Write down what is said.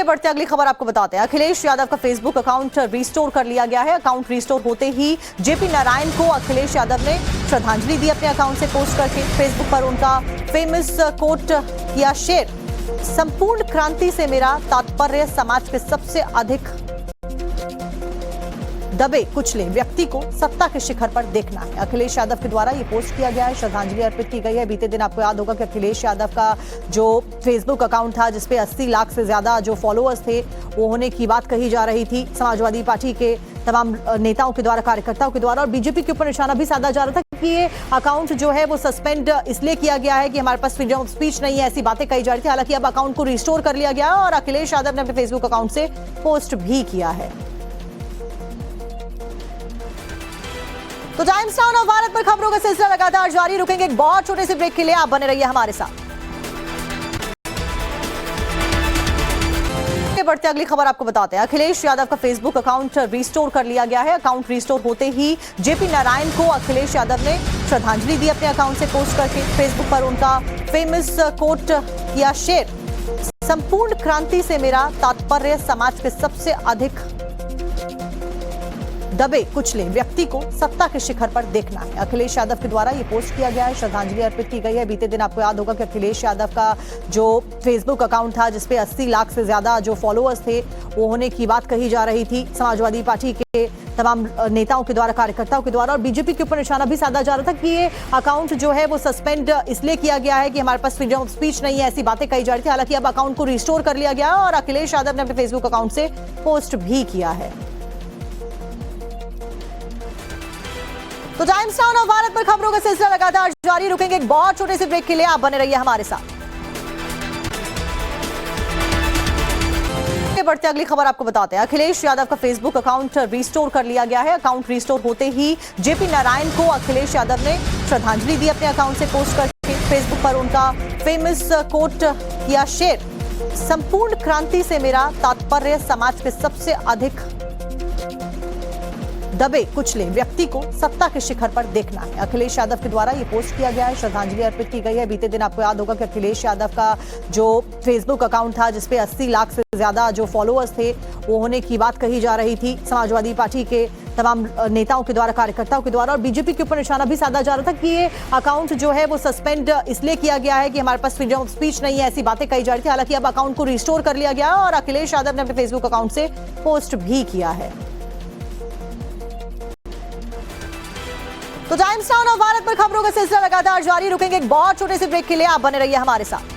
बढ़ते अगली खबर आपको बताते हैं। अखिलेश यादव का फेसबुक अकाउंट रिस्टोर कर लिया गया है। अकाउंट रिस्टोर होते ही जेपी नारायण को अखिलेश यादव ने श्रद्धांजलि दी अपने अकाउंट से पोस्ट करके। फेसबुक पर उनका फेमस कोट किया शेयर, संपूर्ण क्रांति से मेरा तात्पर्य समाज के सबसे अधिक दबे कुचले व्यक्ति को सत्ता के शिखर पर देखना है। अखिलेश यादव के द्वारा ये पोस्ट किया गया है, श्रद्धांजलि अर्पित की गई है। बीते दिन आपको याद होगा कि अखिलेश यादव का जो फेसबुक अकाउंट था जिसपे 80 लाख से ज्यादा जो फॉलोअर्स थे वो होने की बात कही जा रही थी समाजवादी पार्टी के तमाम नेताओं के द्वारा, कार्यकर्ताओं के द्वारा, और बीजेपी के ऊपर निशाना भी साधा जा रहा था कि ये अकाउंट जो है वो सस्पेंड इसलिए किया गया है कि हमारे पास फ्रीडम ऑफ स्पीच नहीं है, ऐसी बातें कही जा रही थी। हालांकि अब अकाउंट को रिस्टोर कर लिया गया और अखिलेश यादव ने अपने फेसबुक अकाउंट से पोस्ट भी किया है। तो टाइम्स नाउ और भारत पर खबरों का सिलसिला लगातार जारी। रुकेंगे एक बहुत छोटे से ब्रेक के लिए, आप बने रहिए हमारे साथ। बढ़ते अगली खबर आपको बताते हैं। अखिलेश यादव का फेसबुक अकाउंट रिस्टोर कर लिया गया है। अकाउंट रिस्टोर होते ही जेपी नारायण को अखिलेश यादव ने श्रद्धांजलि दी अपने अकाउंट से पोस्ट करके। फेसबुक पर उनका फेमस कोट किया शेयर, संपूर्ण क्रांति से मेरा तात्पर्य समाज के सबसे अधिक दबे कुचले व्यक्ति को सत्ता के शिखर पर देखना है। अखिलेश यादव के द्वारा ये पोस्ट किया गया है, श्रद्धांजलि अर्पित की गई है। बीते दिन आपको याद होगा कि अखिलेश यादव का जो फेसबुक अकाउंट था जिसपे 80 लाख से ज्यादा जो फॉलोअर्स थे वो होने की बात कही जा रही थी समाजवादी पार्टी के तमाम नेताओं के द्वारा, कार्यकर्ताओं के द्वारा, और बीजेपी के ऊपर निशाना भी साधा जा रहा था कि ये अकाउंट जो है वो सस्पेंड इसलिए किया गया है कि हमारे पास फ्रीडम ऑफ स्पीच नहीं है, ऐसी बातें कही जा रही थी। हालांकि अब अकाउंट को रिस्टोर कर लिया गया और अखिलेश यादव ने अपने फेसबुक अकाउंट से पोस्ट भी किया है। तो टाइम्स नाउ और भारत पर खबरों का सिलसिला लगातार जारी। रुकेंगे एक बहुत छोटे से ब्रेक के लिए, आप बने रहिए हमारे साथ। बढ़ते अगली खबर आपको बताते हैं। अखिलेश यादव का फेसबुक अकाउंट रिस्टोर कर लिया गया है। अकाउंट रिस्टोर होते ही जेपी नारायण को अखिलेश यादव ने श्रद्धांजलि दी अपने अकाउंट से पोस्ट करके। फेसबुक पर उनका फेमस कोट किया शेयर, संपूर्ण क्रांति से मेरा तात्पर्य समाज के सबसे अधिक दबे कुचले व्यक्ति को सत्ता के शिखर पर देखना है। अखिलेश यादव के द्वारा ये पोस्ट किया गया है, श्रद्धांजलि अर्पित की गई है। बीते दिन आपको याद होगा कि अखिलेश यादव का जो फेसबुक अकाउंट था जिसपे 80 लाख से ज्यादा जो फॉलोअर्स थे वो होने की बात कही जा रही थी समाजवादी पार्टी के तमाम नेताओं के द्वारा, कार्यकर्ताओं के द्वारा, और बीजेपी के ऊपर निशाना भी साधा जा रहा था कि ये अकाउंट जो है वो सस्पेंड इसलिए किया गया है कि हमारे पास फ्रीडम ऑफ स्पीच नहीं है, ऐसी बातें कही जा रही थी। हालांकि अब अकाउंट को रिस्टोर कर लिया गया और अखिलेश यादव ने अपने फेसबुक अकाउंट से पोस्ट भी किया है। तो टाइम्स नाउ और भारत पर खबरों का सिलसिला लगातार जारी। रुकेंगे एक बहुत छोटे से ब्रेक के लिए, आप बने रहिए हमारे साथ।